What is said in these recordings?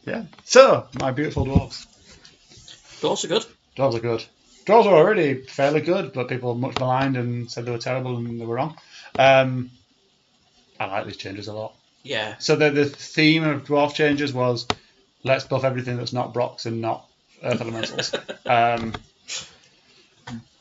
Yeah. So, my beautiful dwarves. Dwarfs are good. Dwarves are good. Dwarves were already fairly good, but people much maligned and said they were terrible and they were wrong. I like these changes a lot. Yeah. So the theme of dwarf changes was let's buff everything that's not Brox and not Earth Elementals. And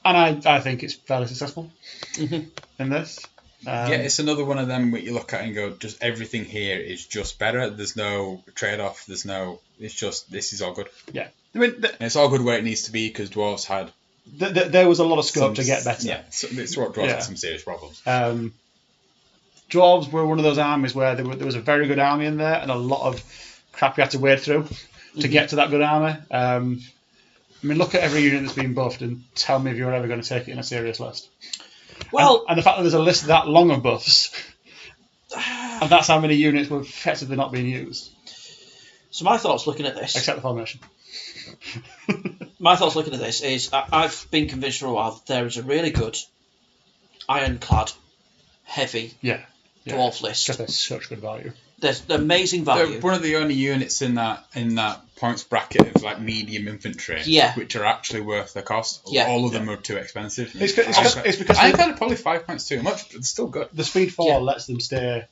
I think it's fairly successful in this. It's another one of them where you look at it and go, just everything here is just better. There's no trade-off. It's just, this is all good. Yeah. I mean, and it's all good where it needs to be because dwarves had... there was a lot of scope to get better. Yeah, so it's what dwarves had some serious problems. Dwarves were one of those armies where there was a very good army in there and a lot of crap you had to wade through to get to that good army. I mean, look at every unit that's been buffed and tell me if you're ever going to take it in a serious list. Well, and the fact that there's a list that long of buffs, and that's how many units were effectively not being used. So my thoughts looking at this... Except the formation. My thoughts looking at this is I've been convinced for a while that there is a really good ironclad, heavy dwarf list. Because they're such good value. There's amazing value. They're one of the only units in that points bracket of like medium infantry, which are actually worth the cost. Yeah. All of them are too expensive. It's because I think they're probably 5 points too much, but it's still good. The speed 4 lets them stay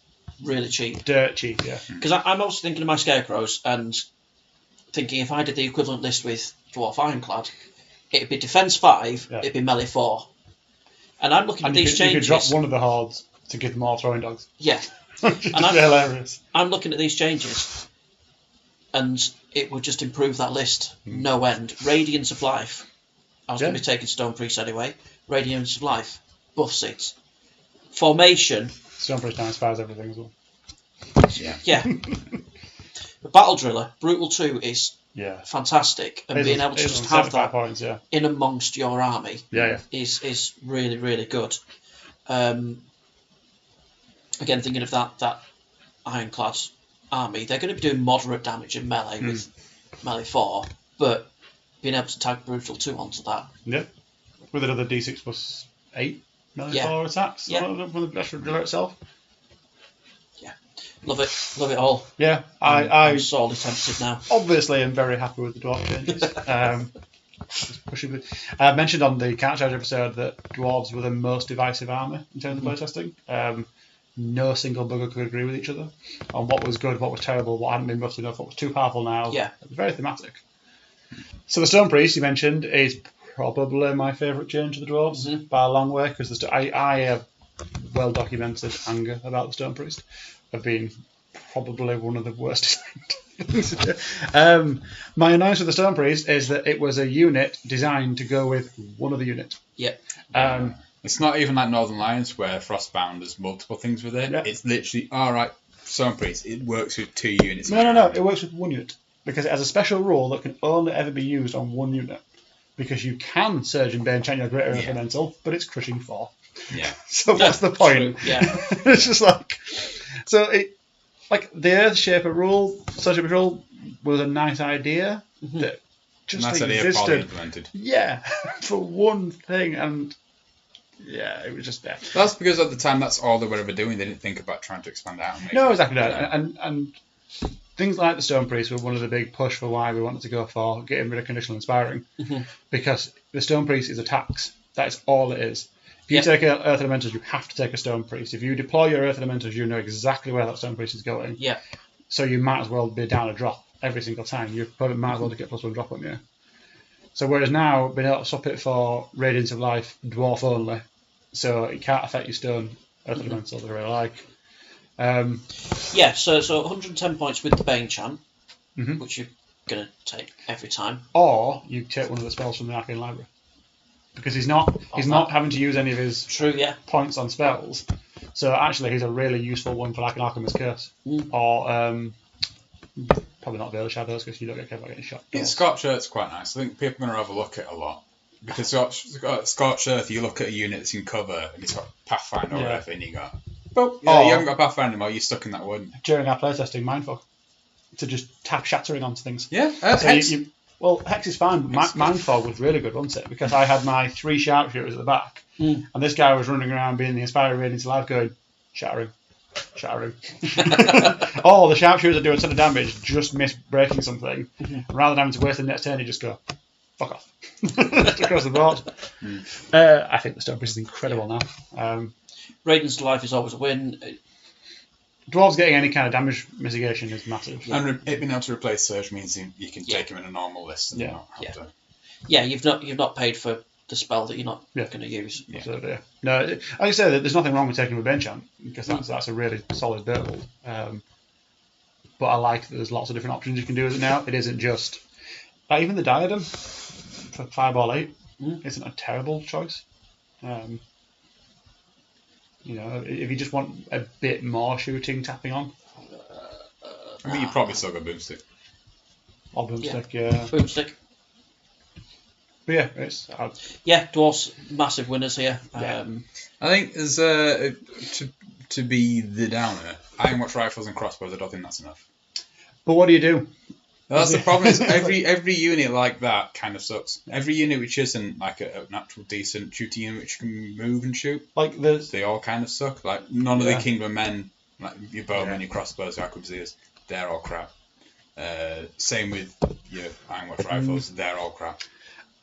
really cheap. Dirt cheap, yeah. Because I'm also thinking of my scarecrows and thinking if I did the equivalent list with dwarf ironclad, it'd be defense 5, it'd be melee 4. And I'm looking at these changes. You could drop one of the hordes to give them all throwing dogs. Yeah. And hilarious. I'm looking at these changes, and it would just improve that list no end. Radiance of Life. I was going to be taking Stone Priest anyway. Radiance of Life. Buff 6. Formation. Stone Priest now inspires everything as well. Yeah. The Battle Driller, Brutal 2 is fantastic, and being able to just have that points, in amongst your army is really, really good. Again, thinking of that ironclad army, they're going to be doing moderate damage in melee with melee 4, but being able to tag Brutal 2 onto that. Yeah, with another D6 plus 8 melee 4 attacks from the Battle Driller itself. Yeah, love it all. Yeah, I'm sorely tempted now. Obviously, I'm very happy with the dwarf changes. I mentioned on the Couch Charge episode that dwarves were the most divisive army in terms of playtesting. No single bugger could agree with each other on what was good, what was terrible, what hadn't been buffed enough, what was too powerful now. Yeah. It was very thematic. So the Stone Priest you mentioned is probably my favourite change to the dwarves by a long way, because I have well documented anger about the Stone Priest of being probably one of the worst designed. My annoyance with the Stone Priest is that it was a unit designed to go with one other unit. Yep. It's not even like Northern Lions where Frostbound does multiple things with it. Yeah. It's literally, alright, Stone Priest, it works with 2 units. No, it works with 1 unit. Because it has a special rule that can only ever be used on 1 unit. Because you can Surge and Bane chant your Greater Elemental, but it's crushing 4. Yeah. So what's the point? True. Yeah. It's just like... So the Earth Shaper rule, Surge Shaper rule, was a nice idea that just nice existed. Idea probably implemented. Yeah, for one thing, and... Yeah, it was just there. That's because at the time that's all they were ever doing. They didn't think about trying to expand out. No, exactly that. And things like the Stone Priest were one of the big push for why we wanted to go for getting rid of conditional inspiring. Because the Stone Priest is a tax. That's all it is. If you take Earth Elementals, you have to take a Stone Priest. If you deploy your Earth Elementals, you know exactly where that Stone Priest is going. Yeah. So you might as well be down a drop every single time. You probably might as well get +1 drop on you. So whereas now, being able to swap it for Radiance of Life, Dwarf only, so it can't affect your Stone Earth Elemental, I really like. So 110 points with the Bane chant, which you're going to take every time. Or you take one of the spells from the Arcane Library. Because he's not having to use any of his points on spells. So actually he's a really useful one for like an Alchemist's Curse. Or... probably not Veil of Shadows because you don't get about getting shot. Scorched Earth's quite nice. I think people are going to overlook it a lot. Because Scorched Earth, you look at a unit that's in cover and it's got Pathfinder or whatever, and you go, you haven't got Pathfinder anymore, you're stuck in that wood. During our playtesting, Mindfog. To just tap Shattering onto things. Yeah, Hex. Hex is fine, but Mindfog was really good, wasn't it? Because I had my 3 sharpshooters at the back, and this guy was running around being the Inspiring Radiance Alive going, Shattering. shattering. Or the sharpshooters that do a ton of damage just miss breaking something. Rather than having to wait the next turn, you just go, fuck off. Just across the board. I think the Stone Priest is incredible now. Radiance to life is always a win. Dwarves getting any kind of damage mitigation is massive. And it being able to replace Surge means you can take him in a normal list and not have to... Yeah, you've not paid for the spell that you're not going to use. Yeah. Absolutely, yeah. No, like I say, there's nothing wrong with taking a Bane Chant, because that's a really solid build. But I like that there's lots of different options you can do with it now. It isn't just... Like, even the Diadem for Fireball 8 isn't a terrible choice. If you just want a bit more shooting tapping on. I mean, you probably still got Boomstick. Or Boomstick, yeah. Boomstick. But yeah, it's... Dwarfs, massive winners here. Yeah. I think as to be the downer, Iron Watch Rifles and Crossbows, I don't think that's enough. But what do you do? That's the problem, is every unit like that kind of sucks. Every unit which isn't like a natural, decent shooting unit which can move and shoot, they all kind of suck. Like, none of the Kingdom Men, like your bowmen, your crossbows, your arquebusiers, they're all crap. Same with your Iron Watch Rifles, they're all crap.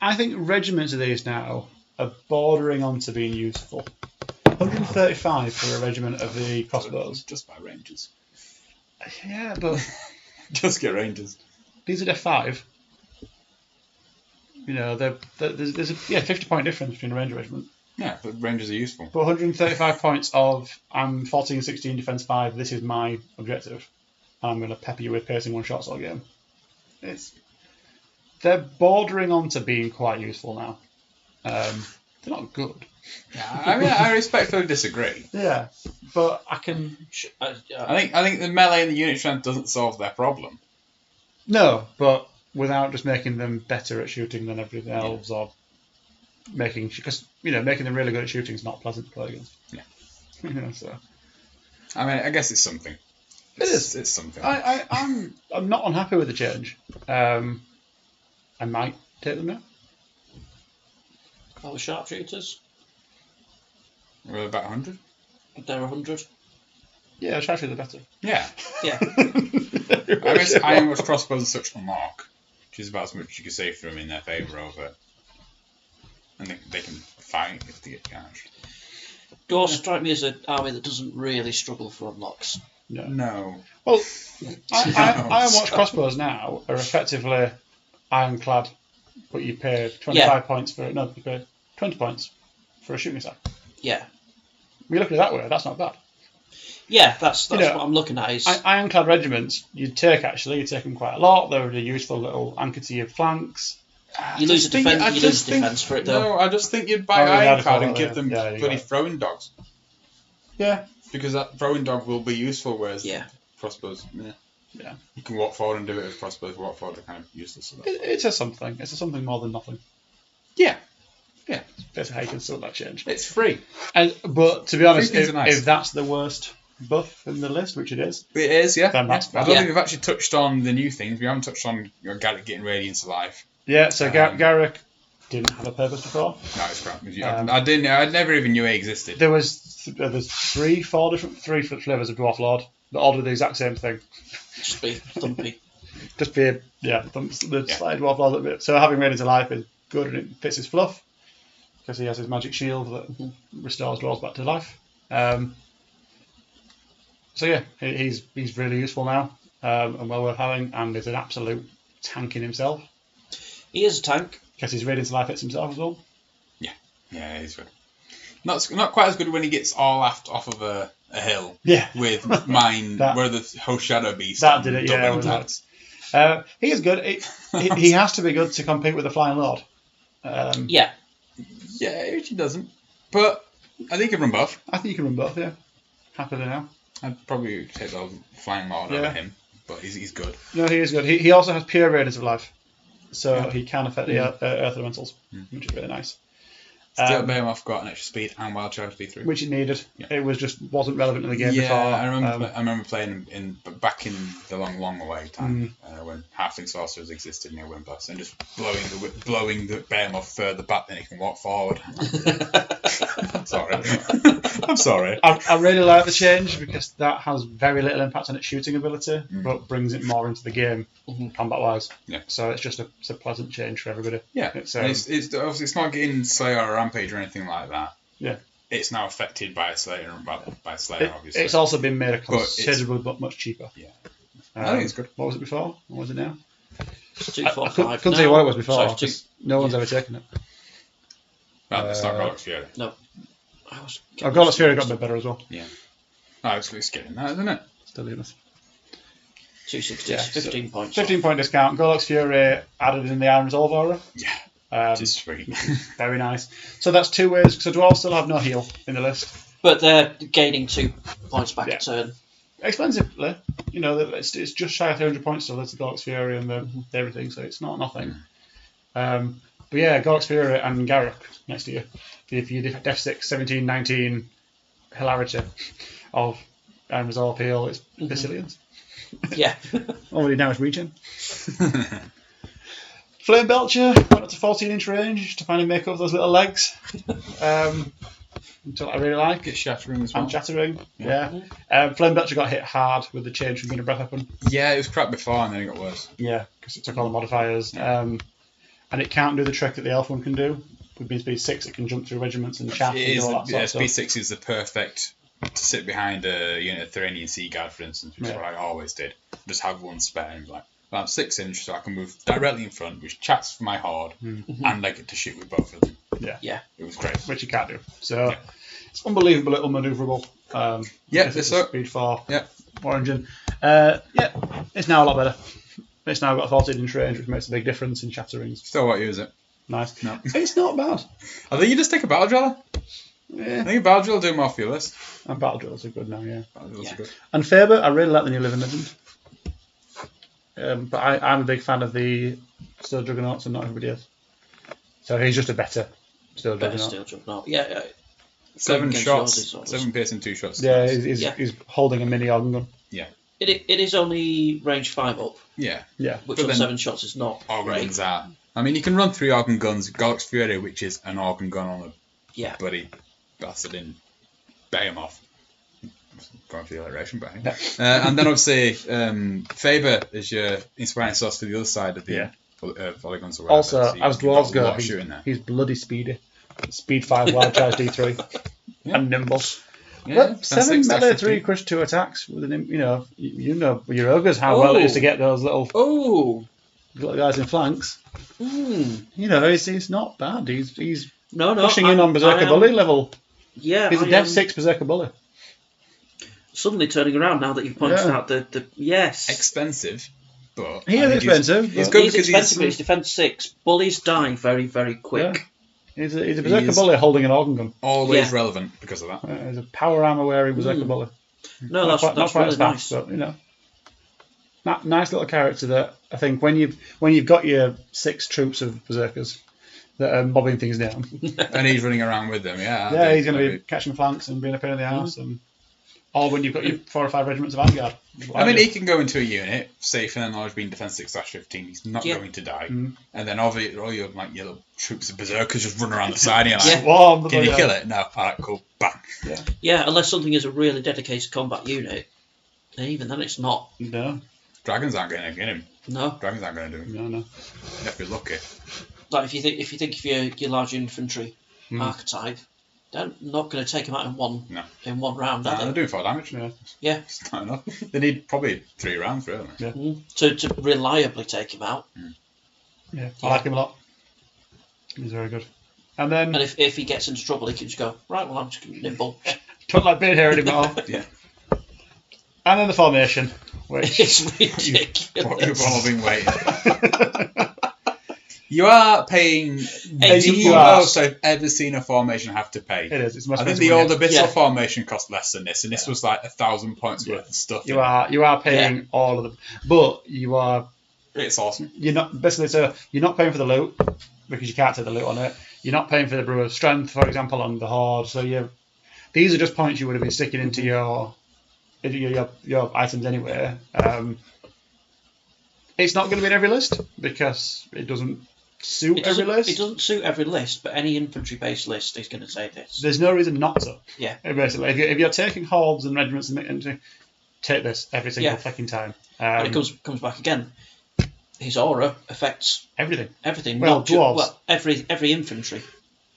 I think regiments of these now are bordering on to being useful. 135 for a regiment of the crossbows. Just by Rangers. Yeah, but... Just get Rangers. These are F5. There's a 50-point difference between a Ranger regiment. Yeah, but Rangers are useful. But 135 points of, I'm 14, 16, defense 5, this is my objective. And I'm going to pepper you with piercing one-shots all game. They're bordering on to being quite useful now. They're not good. Yeah, I mean, I respectfully disagree. Yeah, but I can... I think the melee and the unit strength doesn't solve their problem. No, but without just making them better at shooting than everything else, or making them really good at shooting is not pleasant to play against. Yeah. So. I mean, I guess it's something. It is. It's something. I'm not unhappy with the change. I might take them now. All the sharpshooters. We're about 100. They're 100. Yeah, sharpshooters are better. Yeah. Yeah. I guess Iron Watch Crossbows are such a mark, which is about as much as you can say for them in their favour over. And they can fight if they get charged. Dwarfs strike me as an army that doesn't really struggle for unlocks. No. Well, Iron Watch Crossbows now are effectively ironclad, but you pay 25 points for it. No, you pay 20 points for a shooting attack. Yeah. We look at it that way, that's not bad. Yeah, that's what I'm looking at. Is ironclad regiments, you take them quite a lot. They're a useful little anchor to your flanks. You lose a defense for it, though. No, I just think you'd buy ironclad and give them bloody throwing dogs. Yeah. Because that throwing dog will be useful, whereas crossbows, yeah. You can walk forward and do it with crossbows. Walk forward are kind of useless. It's a something. It's a something more than nothing. Yeah. That's how you can sort that change. It's free. But to be honest, nice. if that's the worst buff in the list, which it is. It is, yeah. Then that's I don't think we've actually touched on the new things. We haven't touched on Garrick getting Radiance to life. Yeah, so Garrick didn't have a purpose before. No, it's crap. I never even knew it existed. There's 4 different flavours of Dwarf Lord that all do the exact same thing. Just be thumpy. Just be the slight Dwarf Lord a bit. So having Radiance to life is good and it fits his fluff because he has his magic shield that restores dwarves back to life. So yeah, he's really useful now and well worth having, and is an absolute tank in himself. He is a tank. Because his Radiance Life hits himself as well. Yeah, he's good. Not quite as good when he gets all aft off of a hill. Yeah. With mine, where the whole Shadow Beast. That did it, yeah. He is good. He has to be good to compete with the Flying Lord. Yeah, he doesn't. But I think he can run both. I think you can run both, yeah. Happily now. I'd probably take the Flying Lord over him, but he's good. No, he is good. He also has pure Radiance of Life. So he can affect the Earth Elementals, which is really nice. Still, Behemoth got an extra speed and wild charge speed 3, which it needed. Yeah. It wasn't relevant in the game before. I remember playing back in the long away time when halfling sorcerers existed near Wimbuss and just blowing the Behemoth further back than it can walk forward. Sorry, I'm sorry. I really like the change because that has very little impact on its shooting ability, but brings it more into the game combat-wise. Yeah. So it's a pleasant change for everybody. Yeah. It's obviously it's not getting Slayer or Rampage or anything like that. Yeah. It's now affected by a Slayer, obviously. It's also been made considerably but much cheaper. Yeah. I think it's good. What was it before? What was it now? It's 245. I couldn't tell you what it was before. So no one's ever taken it. Well, it's not God's Fury. No. God's Fury got a bit better as well. Yeah. Oh, it's getting that, isn't it? Still doing this. 260, 15 points. 15 point discount. God's Fury added in the Iron Resolve aura. Yeah. Which is sweet. Very nice. So that's 2 ways. So Dwarfs still have no heal in the list. But they're gaining 2 points back a turn. Expensively, it's just shy of 300 points still. There's the Gork's Fury and everything, so it's not nothing. But yeah, Gork's Fury and Garruk next to you. If you Def 6, 17, 19, hilarity of Iron Resolve heal, it's Basilians. Yeah. Already now it's regen. Flame Belcher went up to 14-inch range to finally make up those little legs. Until I really like. It's shattering as well. And shattering, yeah. Flame Belcher got hit hard with the change from being a breath weapon. Yeah, it was crap before and then it got worse. Yeah, because it took all the modifiers. And it can't do the trick that the elf one can do. With being speed 6, it can jump through regiments and chaff and all that sort of stuff. Speed 6 is the perfect to sit behind a unit of Thuranian Sea Guard, for instance, which is what I always did. Just have one spare and be like, well, I'm 6-inch, so I can move directly in front, which chats for my horde, and I get to shoot with both of them. Yeah. It was great. Which you can't do. So it's unbelievable little manoeuvrable. It's speed 4. Yeah. Origin. It's now a lot better. It's now got a 14-inch range, which makes a big difference in shatterings. Still won't use it. Nice. No. It's not bad. I think you just take a Battle Driller. Yeah. I think a Battle Drill will do more for your list. And Battle Drills are good now, yeah. Battle Drills are good. And Faber, I really like the new Living Legend. But I'm a big fan of the Steel Juggernauts and not everybody else. So he's just a better Steel Juggernaut. Steel Juggernaut. Yeah. 7 shots, 7 piercing, 2 shots. Yeah, he's holding a mini organ gun. Yeah. It is only range 5 up. Yeah. Which on 7 shots is not organ guns are. I mean, you can run 3 organ guns. Gork's Fury, which is an organ gun on a bloody bastard in Behemoth. Going for the alliteration, but and then obviously Faber is your inspiring source for the other side of the polygons. Also, as Dwarves go, he's bloody speedy. Speed 5, wild charge D3, and nimble. Yeah, but 7 melee 3 crush 2 attacks with an you know your ogres how well it is to get those little guys in flanks. He's not bad. He's pushing in on Berserker Bully level. Yeah, he's a Dev 6 Berserker Bully. Suddenly turning around now that you've pointed out the expensive, but he is expensive. He's good because he's defense 6. Bullies die very very quick. Yeah. He's a Berserker Bully holding an organ gun. Always relevant because of that. He's a power armor wearing Berserker Bully. No, that's not quite really as fast, but nice little character that I think when you've got your 6 troops of Berserkers that are mobbing things down, and he's running around with them, he's going to be catching flanks and being a pain in the arse, or when you've got your 4 or 5 regiments of Vanguard. I mean, he can go into a unit safe and then knowledge being defense 6/15. He's not going to die, and then all your little troops of Berserkers just run around the side. And you're like, can you kill it? No. All right, cool. Bang. Yeah, unless something is a really dedicated combat unit, and even then it's not. No. Dragons aren't going to get him. No. Dragons aren't going to do him. No. You have to be lucky. Like if you think of your large infantry archetype, they're not going to take him out in one round, are they? They're doing 4 damage. Yeah. It's not enough. They need probably 3 rounds, really. Yeah. To reliably take him out. Yeah, I like him a lot. He's very good. And then, if he gets into trouble, he can just go, right, well, I'm just going to nimble. Don't like being here anymore. Yeah. And then the formation, which is ridiculous. What you've all been waiting. You are paying the most I've ever seen a formation have to pay. It is. It's I think the old Abyssal formation cost less than this, and this was like 1,000 points worth of stuff. You are paying all of them, but you are. It's awesome. You're not basically so you're not paying for the loot because you can't take the loot on it. You're not paying for the brew of strength, for example, on the horde. So these are just points you would have been sticking into your items anyway. It's not going to be in every list because it doesn't suit every list. It doesn't suit every list, but any infantry-based list is going to say this. There's no reason not to. Yeah. Basically, if you're taking hordes and regiments and take this every single fucking time. And it comes back again. His aura affects everything. Everything. Well, not dwarves. Every infantry.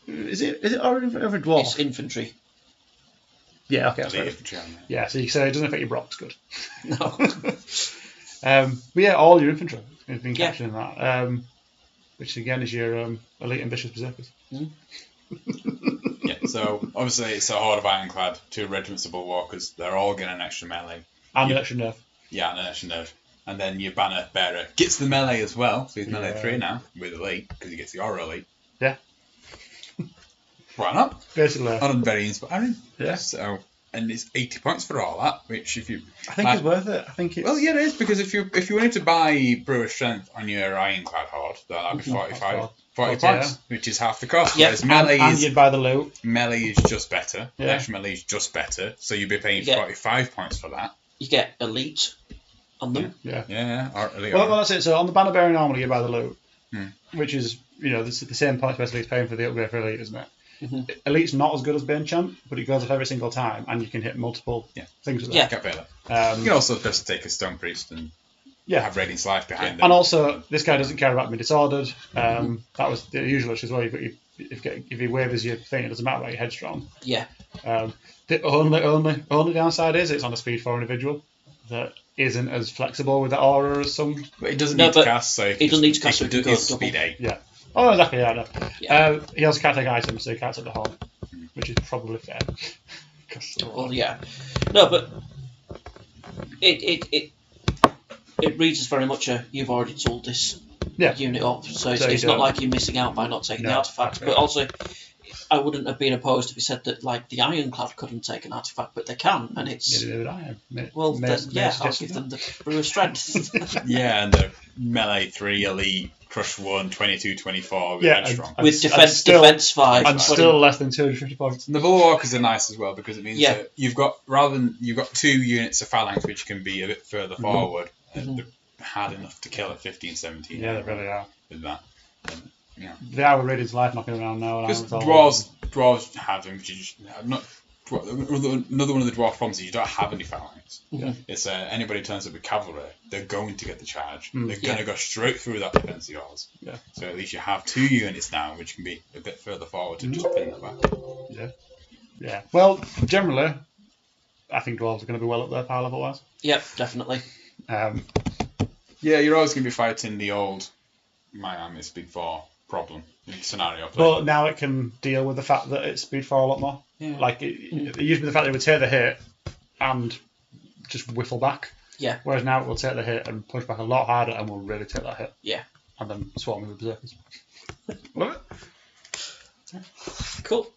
Is it aura every dwarf? It's infantry. Yeah. Okay. That's right. Infantry, yeah. So you say it doesn't affect your Brocks. Good. No. But yeah, all your infantry has been captured in that. Which again is your elite ambitious berserkers. Yeah, so obviously it's a horde of ironclad, 2 regiments of bulwarkers. They're all getting an extra melee. And an extra nerf. Yeah, and an extra nerf. And then your banner bearer gets the melee as well, so he's melee 3 now with elite because he gets the aura elite. Yeah. Why not? Basically. And very inspiring. Yeah. So, and it's 80 points for all that, which if you... I think it's worth it. I think it's... Well, yeah, it is, because if you wanted to buy Brewer Strength on your ironclad horde, that'd be 40 points, yeah. which is half the cost. Yep. Whereas melee and you'd buy the loot. Melee is just better. Yeah. The extra melee is just better, so you'd be paying 45 points for that. You get elite on them. Yeah. Or elite well, that's it. So on the banner bearing normally you buy the loot, Hmm. which is the same points basically as paying for the upgrade for elite, isn't it? Mm-hmm. Elite's not as good as Bane Champ, but it goes up every single time, and you can hit multiple things with it. Yeah. Can't pay that. You can also just take a Stone Priest and have Radiant Life behind them. And also, this guy doesn't care about being disordered. That was the usual issue as well. If he wavers your thing, it doesn't matter about your headstrong. Yeah. The only downside is it's on a speed 4 individual that isn't as flexible with the aura as some. But it doesn't need to cast, so it doesn't need to cast, so it can go speed 8. Yeah. Oh, exactly. Yeah. No. Yeah. He also can't take items, so he can't take the horn, which is probably fair. Well, yeah. No, but it reads as very much a you've already tooled this unit up, so it's not like you're missing out by not taking the artifact. But also, I wouldn't have been opposed if he said that like the Ironclad couldn't take an artifact, but they can, and it's I'll give them the Brewer Strength. Yeah, and the melee 3 elite. Crush 1, 22, 24 with headstrong. With defense 5. And still less than 250 points. And the bulwarkers are nice as well because it means that you've got 2 units of phalanx which can be a bit further forward and they're hard enough to kill at 15, 17. Yeah, they really are. With that. And, They are with Radiant's Life knocking around now. Because dwarves have them, which is not. Another one of the dwarf problems is you don't have any phalanx. It's anybody turns up with cavalry, they're going to get the charge. They're going to go straight through that defense of yours. Yeah. So at least you have 2 units now, which can be a bit further forward to just pin that back. Yeah. Well, generally, I think dwarves are going to be well up there power level wise. Yep, definitely. Yeah, you're always going to be fighting the old my army is speed 4 problem in scenario play. But now it can deal with the fact that it's speed 4 a lot more. Yeah. Like, it used to be the fact that it would take the hit and just whiffle back. Yeah. Whereas now it will take the hit and push back a lot harder and will really take that hit. Yeah. And then swarm with berserkers. Love it. Cool.